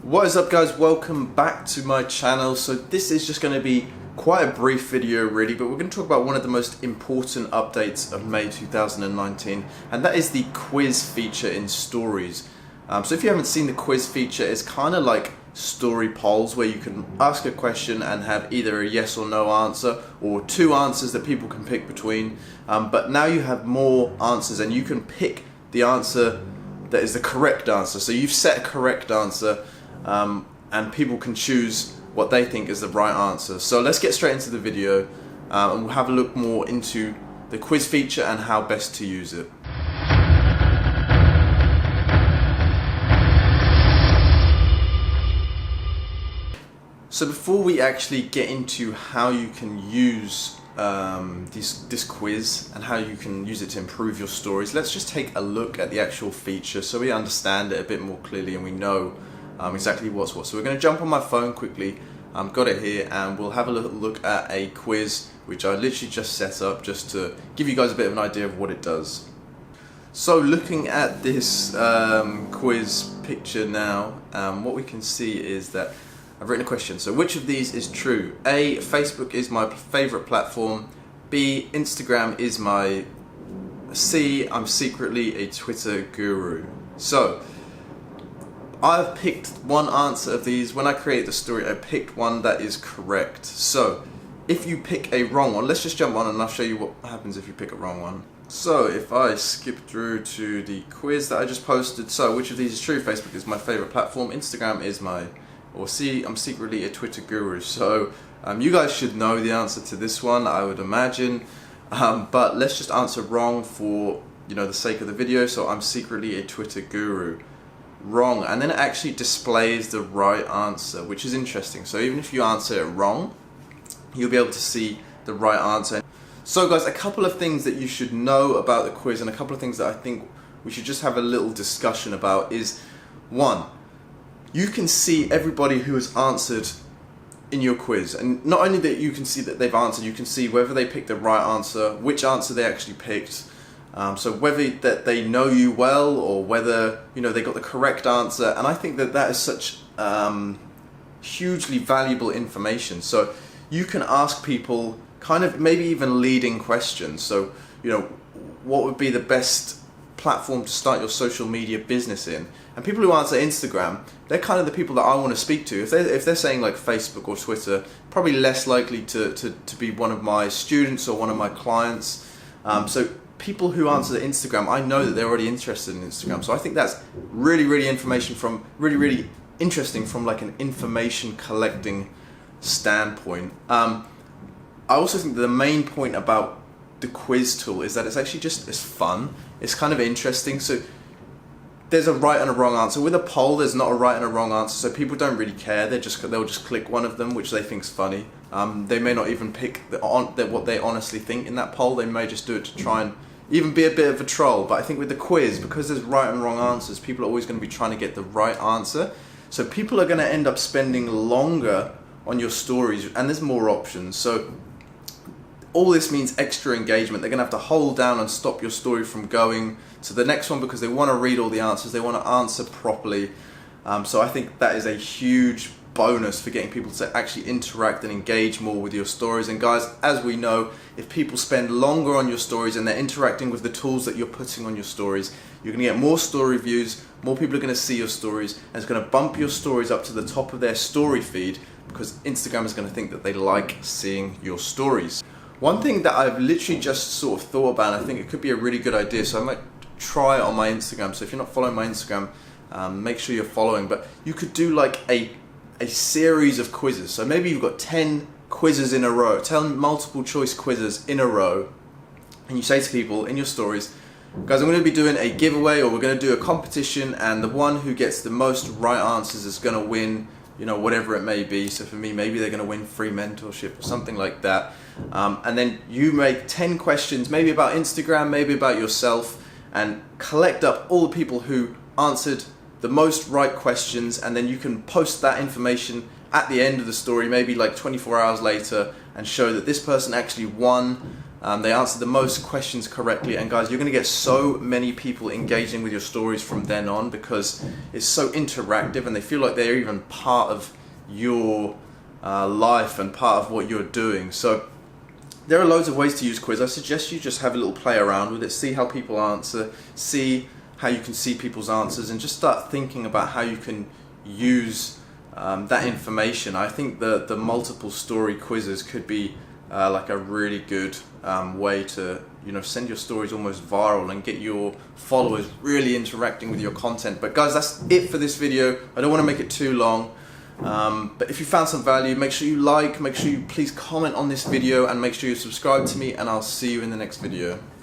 What is up, guys? Welcome back to my channel. So this is just going to be quite a brief video really, but we're going to talk about one of the most important updates of May 2019, and that is the quiz feature in stories. So if you haven't seen the quiz feature, it's kind of like story polls where you can ask a question and have either a yes or no answer or two answers that people can pick between, but now you have more answers and you can pick the answer that is the correct answer. So you've set a correct answer, and people can choose what they think is the right answer. So let's get straight into the video, and we'll have a look more into the quiz feature and how best to use it. So before we actually get into how you can use this quiz and how you can use it to improve your stories, let's just take a look at the actual feature so we understand it a bit more clearly and we know exactly what's what. So we're going to jump on my phone quickly, got it here, and we'll have a little look at a quiz which I literally just set up just to give you guys a bit of an idea of what it does. So looking at this quiz picture now, what we can see is that I've written a question. So which of these is true? A, Facebook is my favorite platform. B, Instagram is my... C, I'm secretly a Twitter guru. So I've picked one answer of these. When I create the story, I picked one that is correct. So if you pick a wrong one, let's just jump on and I'll show you what happens if you pick a wrong one. So if I skip through to the quiz that I just posted, so which of these is true? Facebook is my favorite platform. Instagram is my... Or C, I'm secretly a Twitter guru. So you guys should know the answer to this one, I would imagine. But let's just answer wrong for the sake of the video. So I'm secretly a Twitter guru. Wrong. And then it actually displays the right answer, which is interesting. So even if you answer it wrong, you'll be able to see the right answer. So guys, a couple of things that you should know about the quiz and a couple of things that I think we should just have a little discussion about is, one, you can see everybody who has answered in your quiz, and not only that you can see that they've answered, you can see whether they picked the right answer, which answer they actually picked, so whether that they know you well or whether they got the correct answer. And I think that that is such hugely valuable information. So you can ask people kind of maybe even leading questions. So what would be the best platform to start your social media business in? And people who answer Instagram, they're kind of the people that I want to speak to. If they're saying like Facebook or Twitter, probably less likely to be one of my students or one of my clients. So people who answer Instagram, I know that they're already interested in Instagram. So I think that's really really interesting from like an information collecting standpoint. I also think that the main point about the quiz tool is that it's actually it's fun. It's kind of interesting. So there's a right and a wrong answer. With a poll, there's not a right and a wrong answer, so people don't really care. They'll just click one of them, which they think's funny. They may not even pick what they honestly think in that poll. They may just do it to try and even be a bit of a troll. But I think with the quiz, because there's right and wrong answers, people are always going to be trying to get the right answer. So people are going to end up spending longer on your stories, and there's more options. So all this means extra engagement. They're going to have to hold down and stop your story from going to the next one because they want to read all the answers. They want to answer properly. So I think that is a huge bonus for getting people to actually interact and engage more with your stories. And guys, as we know, if people spend longer on your stories and they're interacting with the tools that you're putting on your stories, you're going to get more story views, more people are going to see your stories, and it's going to bump your stories up to the top of their story feed because Instagram is going to think that they like seeing your stories. One thing that I've literally just sort of thought about, and I think it could be a really good idea, so I might try it on my Instagram. So if you're not following my Instagram, make sure you're following. But you could do like a series of quizzes. So maybe you've got 10 quizzes in a row, 10 multiple choice quizzes in a row, and you say to people in your stories, guys, I'm going to be doing a giveaway, or we're going to do a competition, and the one who gets the most right answers is going to win, whatever it may be. So for me, maybe they're going to win free mentorship or something like that. And then you make 10 questions, maybe about Instagram, maybe about yourself, and collect up all the people who answered the most right questions, and then you can post that information at the end of the story, maybe like 24 hours later, and show that this person actually won They answer the most questions correctly, and guys, you're going to get so many people engaging with your stories from then on because it's so interactive and they feel like they're even part of your life and part of what you're doing. So there are loads of ways to use quiz. I suggest you just have a little play around with it, see how people answer, see how you can see people's answers, and just start thinking about how you can use that information. I think the multiple story quizzes could be like a really good way to send your stories almost viral and get your followers really interacting with your content. But guys, that's it for this video. I don't want to make it too long. But if you found some value, make sure you like, make sure you please comment on this video, and make sure you subscribe to me, and I'll see you in the next video.